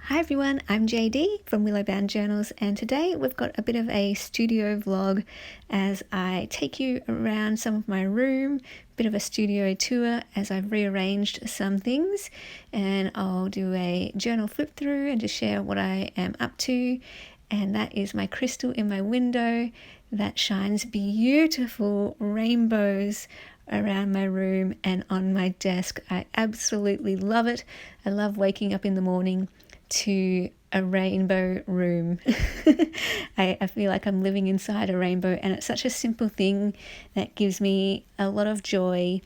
Hi everyone, I'm JD from Willowbound Journals, and today we've got a bit of a studio vlog as I take you around some of my room, a bit of a studio tour as I've rearranged some things, and I'll do a journal flip through and just share what I am up to. And that is my crystal in my window that shines beautiful rainbows around my room and on my desk. I absolutely love it. I love waking up in the morning to a rainbow room. I feel like I'm living inside a rainbow, and it's such a simple thing that gives me a lot of joy.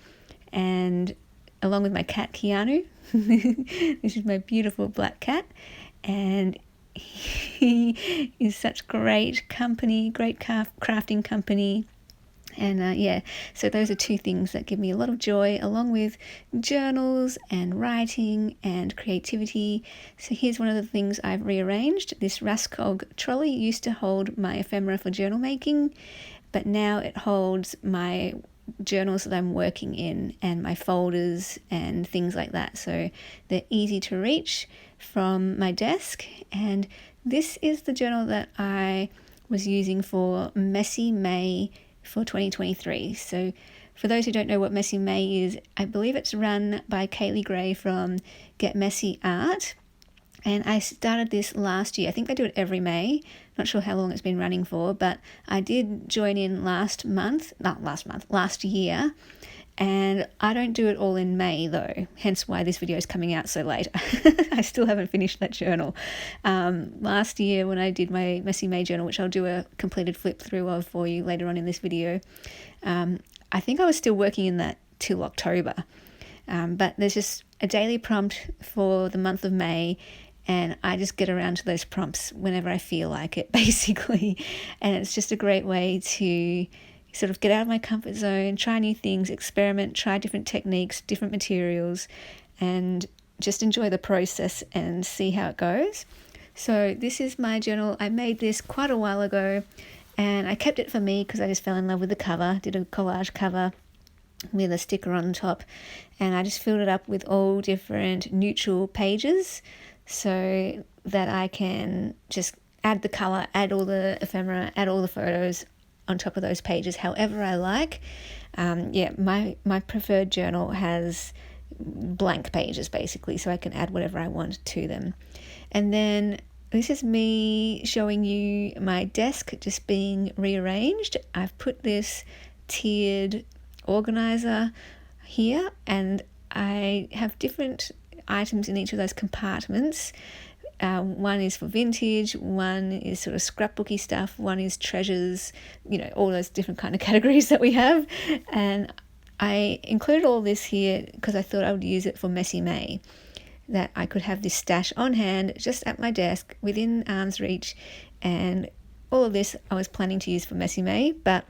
And along with my cat Keanu, this is my beautiful black cat, and he is such great company, great crafting company. And so those are two things that give me a lot of joy, along with journals and writing and creativity. So here's one of the things I've rearranged. This Raskog trolley used to hold my ephemera for journal making, but now it holds my journals that I'm working in and my folders and things like that. So they're easy to reach from my desk. And this is the journal that I was using for Messy May for 2023. So for those who don't know what Messy May is, I believe it's run by Kaylee Gray from Get Messy Art. And I started this last year. I think they do it every May. Not sure how long it's been running for, but I did join in last year. And I don't do it all in May though, hence why this video is coming out so late. I still haven't finished that journal. Last year when I did my Messy May journal, which I'll do a completed flip through of for you later on in this video, I think I was still working in that till October. But there's just a daily prompt for the month of May, and I just get around to those prompts whenever I feel like it, basically. And it's just a great way to sort of get out of my comfort zone, try new things, experiment, try different techniques, different materials, and just enjoy the process and see how it goes. So this is my journal. I made this quite a while ago, and I kept it for me because I just fell in love with the cover, did a collage cover with a sticker on top, and I just filled it up with all different neutral pages so that I can just add the colour, add all the ephemera, add all the photos on top of those pages however I like. My preferred journal has blank pages basically, so I can add whatever I want to them. And then this is me showing you my desk just being rearranged. I've put this tiered organizer here, and I have different items in each of those compartments. One is for vintage, one is sort of scrapbooky stuff, one is treasures, all those different kind of categories that we have. And I included all this here because I thought I would use it for Messy May, that I could have this stash on hand just at my desk within arm's reach. And all of this I was planning to use for Messy May, but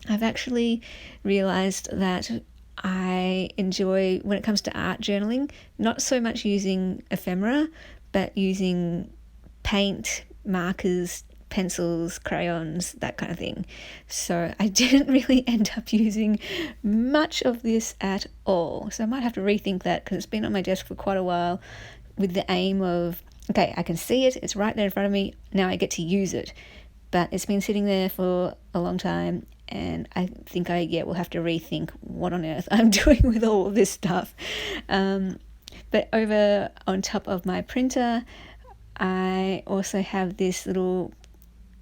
I've actually realised that I enjoy, when it comes to art journaling, not so much using ephemera, but using paint, markers, pencils, crayons, that kind of thing. So I didn't really end up using much of this at all. So I might have to rethink that, because it's been on my desk for quite a while with the aim of, okay, I can see it, it's right there in front of me, now I get to use it. But it's been sitting there for a long time, and I think I will have to rethink what on earth I'm doing with all of this stuff. But over on top of my printer, I also have this little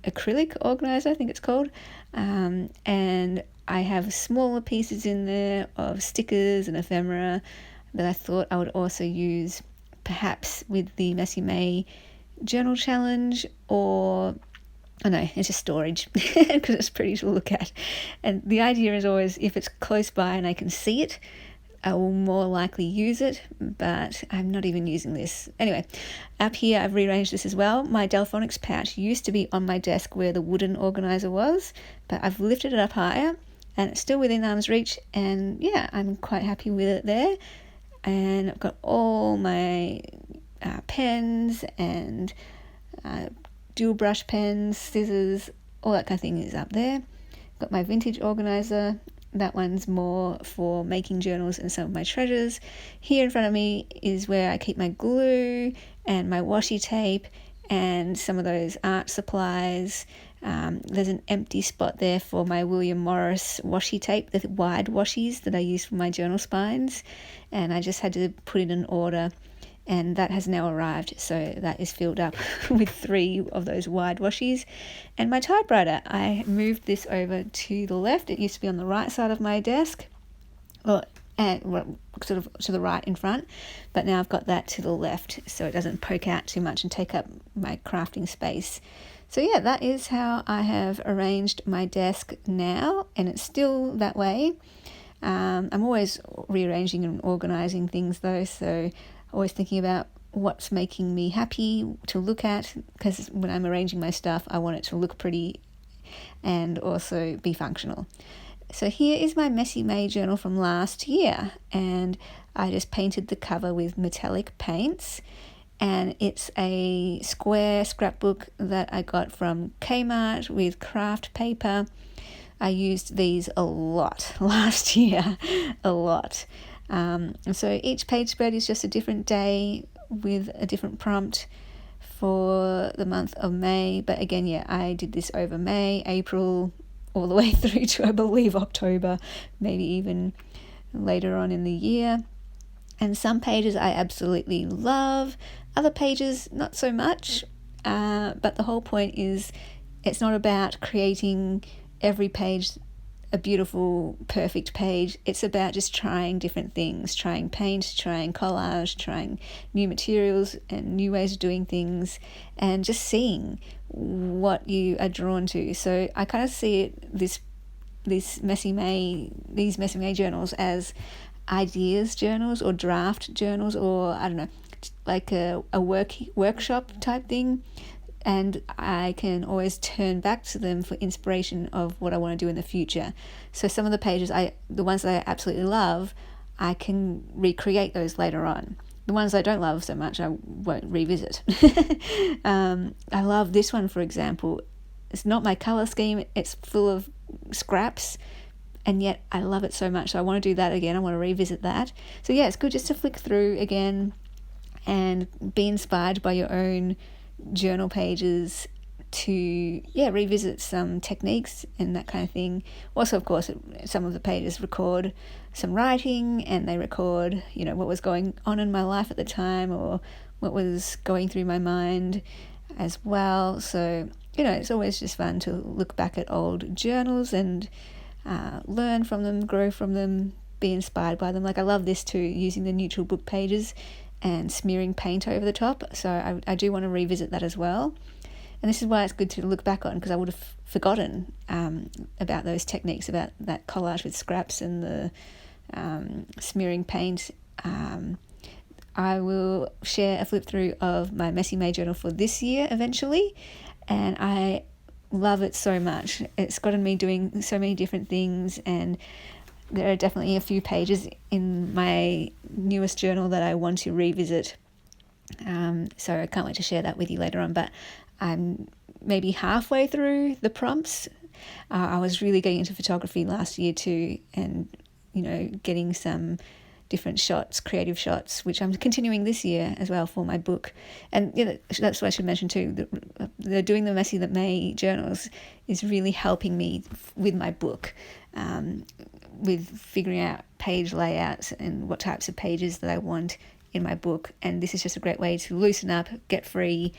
acrylic organizer, I think it's called, and I have smaller pieces in there of stickers and ephemera that I thought I would also use perhaps with the Messy May journal challenge, or it's just storage because it's pretty to look at. And the idea is always, if it's close by and I can see it, I will more likely use it, but I'm not even using this. Anyway, up here I've rearranged this as well. My Delphonics pouch used to be on my desk where the wooden organizer was, but I've lifted it up higher and it's still within arm's reach, and I'm quite happy with it there. And I've got all my pens and dual brush pens, scissors, all that kind of thing is up there. Got my vintage organizer that one's more for making journals and some of my treasures. Here in front of me is where I keep my glue and my washi tape and some of those art supplies. There's an empty spot there for my William Morris washi tape, the wide washies that I use for my journal spines, and I just had to put in an order, and that has now arrived, so that is filled up with 3 of those wide washies. And my typewriter, I moved this over to the left. It used to be on the right side of my desk, or sort of to the right in front, but now I've got that to the left so it doesn't poke out too much and take up my crafting space. So yeah, that is how I have arranged my desk now, and it's still that way. I'm always rearranging and organising things though, so always thinking about what's making me happy to look at, because when I'm arranging my stuff, I want it to look pretty and also be functional. So here is my Messy May journal from last year, and I just painted the cover with metallic paints, and it's a square scrapbook that I got from Kmart with craft paper. I used these a lot last year, a lot. And so each page spread is just a different day with a different prompt for the month of May. But again, yeah, I did this over May, April, all the way through to, I believe, October, maybe even later on in the year. And some pages I absolutely love, other pages not so much. But the whole point is it's not about creating every page a beautiful, perfect page. It's about just trying different things, trying paint, trying collage, trying new materials and new ways of doing things, and just seeing what you are drawn to. So I kind of see it, these Messy May journals as ideas journals or draft journals, or I don't know, like a workshop type thing. And I can always turn back to them for inspiration of what I want to do in the future. So some of the pages, the ones that I absolutely love, I can recreate those later on. The ones I don't love so much, I won't revisit. I love this one, for example. It's not my colour scheme, it's full of scraps, and yet I love it so much. So I want to do that again, I want to revisit that. So yeah, it's good just to flick through again and be inspired by your own journal pages to revisit some techniques and that kind of thing. Also, of course, some of the pages record some writing, and they record what was going on in my life at the time or what was going through my mind as well. So it's always just fun to look back at old journals and learn from them, grow from them, be inspired by them. Like I love this too, using the neutral book pages and smearing paint over the top. So I do want to revisit that as well. And this is why it's good to look back on, because I would have forgotten about those techniques, about that collage with scraps and the smearing paint. I will share a flip through of my Messy May journal for this year eventually, and I love it so much. It's gotten me doing so many different things, and there are definitely a few pages in my newest journal that I want to revisit. So I can't wait to share that with you later on. But I'm maybe halfway through the prompts. I was really getting into photography last year too, and getting some different shots, creative shots, which I'm continuing this year as well for my book. And that's what I should mention too. The doing the Messy May journals is really helping me with my book. With figuring out page layouts and what types of pages that I want in my book. And this is just a great way to loosen up, get free,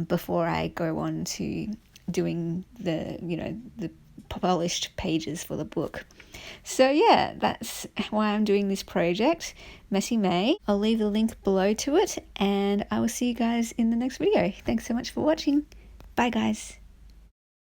before I go on to doing the polished pages for the book. So yeah, that's why I'm doing this project, Messy May. I'll leave the link below to it, and I will see you guys in the next video. Thanks so much for watching. Bye guys.